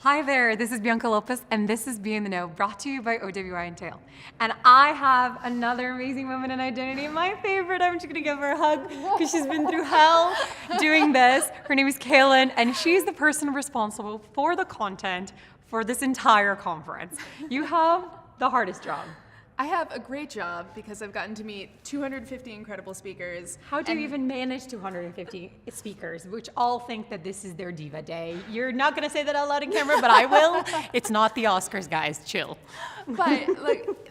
Hi there, this is Bianca Lopez, and this is Be in the Know, brought to you by OWI inThe. And I have another amazing woman in identity, my favorite. I'm just gonna give her a hug because she's been through hell doing this. Her name is Kaelyn, and she's the person responsible for the content for this entire conference. You have the hardest job. I have a great job because I've gotten to meet 250 incredible speakers. How do you even manage 250 speakers, which all think that this is their diva day? You're not going to say that out loud in camera, but I will. It's not the Oscars, guys. Chill. But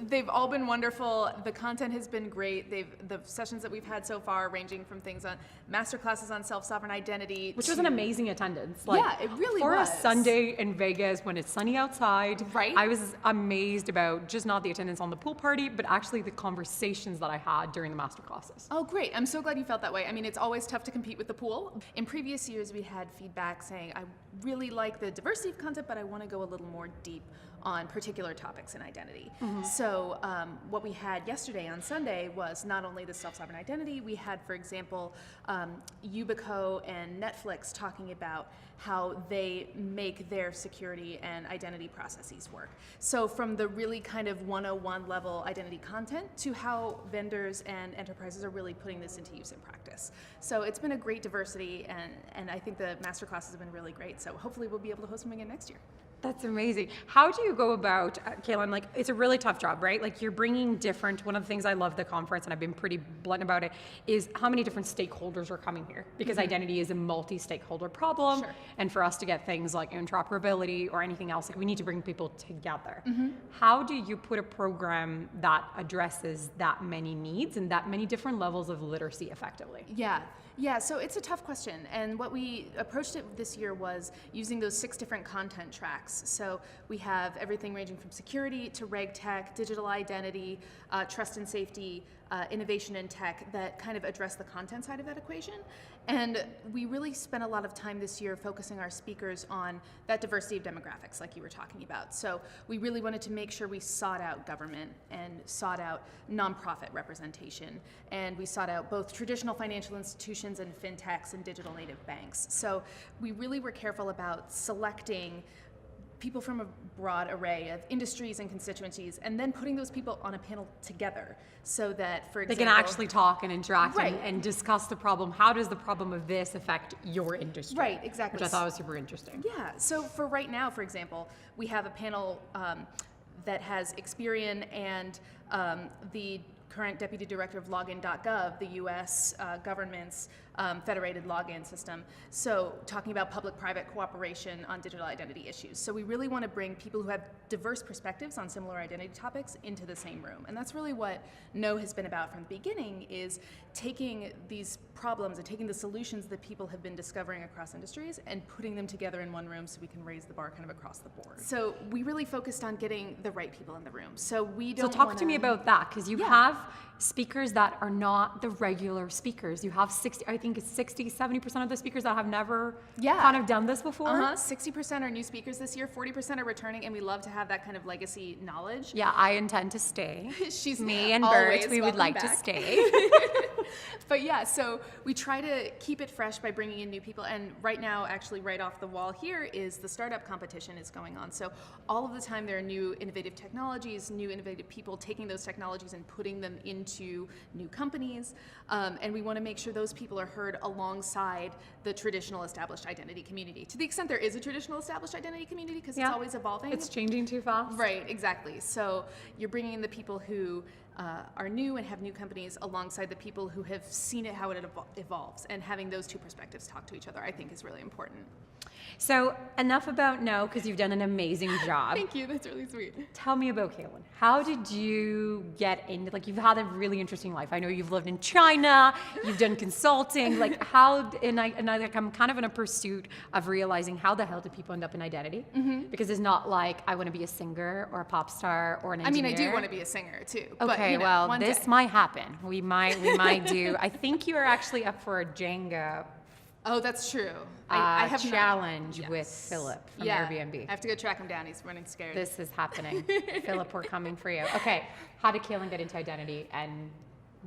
they've all been wonderful. The content has been great. The sessions that we've had so far, ranging from things on master classes on self-sovereign identity, which was an amazing attendance. Yeah, it really was. For a Sunday in Vegas when it's sunny outside, right? I was amazed about just not the attendance on the pool party, but actually the conversations that I had during the master classes. Oh, great. I'm so glad you felt that way. I mean, it's always tough to compete with the pool. In previous years, we had feedback saying, I really like the diversity of content, but I want to go a little more deep on particular topics in identity. Mm-hmm. So what we had yesterday on Sunday was not only the self-sovereign identity, we had, for example, Yubico and Netflix talking about how they make their security and identity processes work. So from the really kind of 101 level identity content to how vendors and enterprises are really putting this into use in practice. So it's been a great diversity, and I think the master classes have been really great. So hopefully we'll be able to host them again next year. That's amazing. How do you go about, Kaelyn, like it's a really tough job, right? Like you're bringing different, one of the things I love the conference, and I've been pretty blunt about it, is how many different stakeholders are coming here. Because identity is a multi-stakeholder problem. Sure. And for us to get things like interoperability or anything else, like we need to bring people together. How do you put a program that addresses that many needs and that many different levels of literacy effectively? Yeah, so it's a tough question, and what we approached it this year was using those 6 different content tracks. So we have everything ranging from security to reg tech, digital identity, trust and safety, innovation and tech that kind of address the content side of that equation. And we really spent a lot of time this year focusing our speakers on that diversity of demographics like you were talking about. So we really wanted to make sure we sought out government and sought out nonprofit representation. And we sought out both traditional financial institutions and fintechs and digital native banks. So we really were careful about selecting people from a broad array of industries and constituencies, and then putting those people on a panel together so that, for example, they can actually talk and interact right. and discuss the problem. How does the problem of this affect your industry? Right, exactly. Which I thought was super interesting. Yeah, so for right now, for example, we have a panel that has Experian and the current Deputy Director of Login.gov, the US government's federated login system. So talking about public-private cooperation on digital identity issues. So we really want to bring people who have diverse perspectives on similar identity topics into the same room. And that's really what Know has been about from the beginning, is taking these problems and taking the solutions that people have been discovering across industries and putting them together in one room so we can raise the bar kind of across the board. So we really focused on getting the right people in the room. So we don't talk to me about that, because you have speakers that are not the regular speakers. You have 70% of the speakers that have never kind of done this before. 60% are new speakers this year, 40% are returning, and we love to have that kind of legacy knowledge. Yeah, I intend to stay. She's me and Bert, we would like to stay. But yeah, so we try to keep it fresh by bringing in new people, and right now, actually right off the wall here, is the startup competition is going on. So all of the time there are new innovative technologies, new innovative people taking those technologies and putting them into new companies, and we want to make sure those people are heard alongside the traditional established identity community, to the extent there is a traditional established identity community, because it's always evolving. It's changing too fast. Right, exactly. So you're bringing in the people who are new and have new companies alongside the people who have seen it, how it evolves, and having those two perspectives talk to each other, I think, is really important. So enough about Know, because you've done an amazing job. Thank you, that's really sweet. Tell me about Kaelyn. How did you get into, like, you've had a really interesting life. I know you've lived in China, you've done consulting, like how, I'm kind of in a pursuit of realizing how the hell do people end up in identity? Because it's not like I want to be a singer or a pop star or an engineer. I mean, I do want to be a singer too. Okay, but, well, this might happen. We might do. I think you are actually up for a Jenga. Oh, that's true. I have challenge with Philip from Airbnb. I have to go track him down. He's running scared. This is happening. Philip, we're coming for you. Okay, how did Kaelyn get into identity, and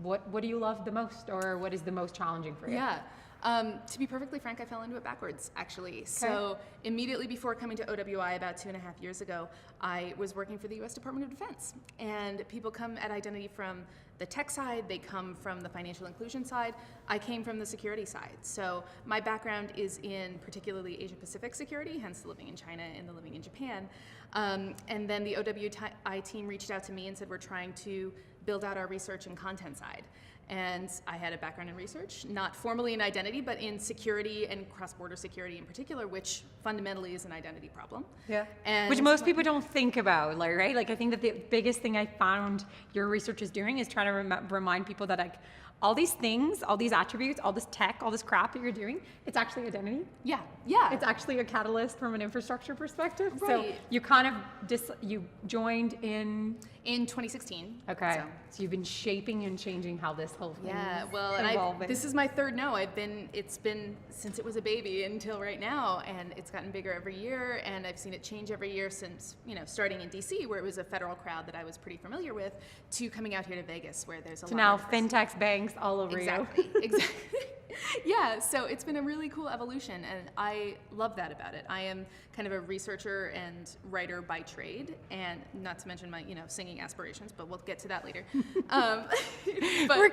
what do you love the most, or what is the most challenging for you? Yeah. To be perfectly frank, I fell into it backwards, actually. So immediately before coming to OWI about 2.5 years ago, I was working for the U.S. Department of Defense. And people come at identity from the tech side, they come from the financial inclusion side. I came from the security side. So my background is in particularly Asia-Pacific security, hence the living in China and the living in Japan. And then the OWI team reached out to me and said, we're trying to build out our research and content side. And I had a background in research, not formally in identity, but in security and cross-border security in particular, which fundamentally is an identity problem. Yeah. And Which most people don't think about, like, right? Like, I think that the biggest thing I found your research is doing is trying to remind people that, like, all these things, all these attributes, all this tech, all this crap that you're doing, it's actually identity. Yeah. It's actually a catalyst from an infrastructure perspective. Right. So you kind of you joined in 2016. Okay. So you've been shaping and changing how this whole thing is evolving. And this is my third no. It's been since it was a baby until right now, and it's gotten bigger every year, and I've seen it change every year since, starting in DC, where it was a federal crowd that I was pretty familiar with, to coming out here to Vegas, where there's a lot now of fintechs, banks all over Exactly. Yeah, so it's been a really cool evolution, and I love that about it. I am kind of a researcher and writer by trade, and not to mention my, singing aspirations, but we'll get to that later. But I'm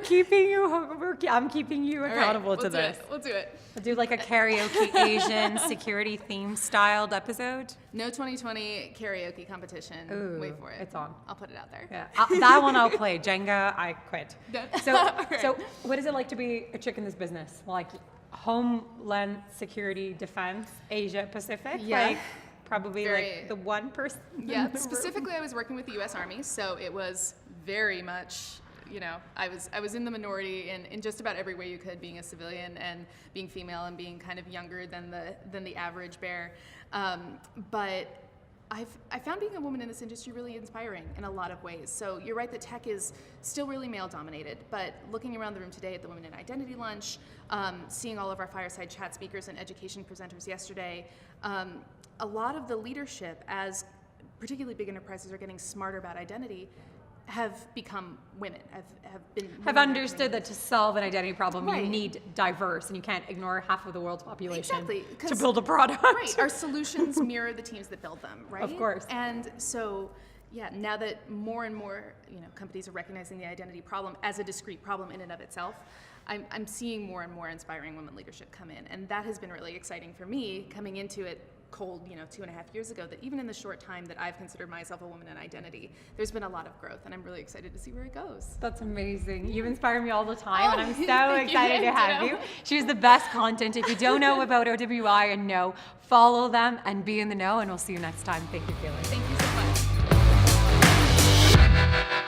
keeping you accountable to this. We'll do it. We'll do like a karaoke Asian security theme styled episode. No 2020 karaoke competition. Ooh, wait for it. It's on. I'll put it out there. Yeah, that one I'll play. Jenga, I quit. So Right. what is it like to be a chick in this business? Like Homeland Security, Defense, Asia Pacific? Yeah. Like probably like the one person. Yeah, specifically I was working with the US Army, so it was very much, I was in the minority in just about every way you could, being a civilian and being female and being kind of younger than the average bear. But I found being a woman in this industry really inspiring in a lot of ways. So you're right that tech is still really male dominated, but looking around the room today at the Women in Identity lunch, seeing all of our fireside chat speakers and education presenters yesterday, a lot of the leadership, as particularly big enterprises are getting smarter about identity, have become women, have understood that to solve an identity problem, Right. you need diverse, and you can't ignore half of the world's population Exactly, to build a product. Right, our solutions mirror the teams that build them, right? Of course. And so, now that more and more, companies are recognizing the identity problem as a discrete problem in and of itself, I'm seeing more and more inspiring women leadership come in, and that has been really exciting for me coming into it cold, 2.5 years ago, that even in the short time that I've considered myself a woman in identity, there's been a lot of growth, and I'm really excited to see where it goes. That's amazing. You inspire me all the time, and I'm so thank you. excited to have you. She's the best content. If you don't know about OWI and know, follow them and be in the know, and we'll see you next time. Thank you, Kaelyn. Thank you so much.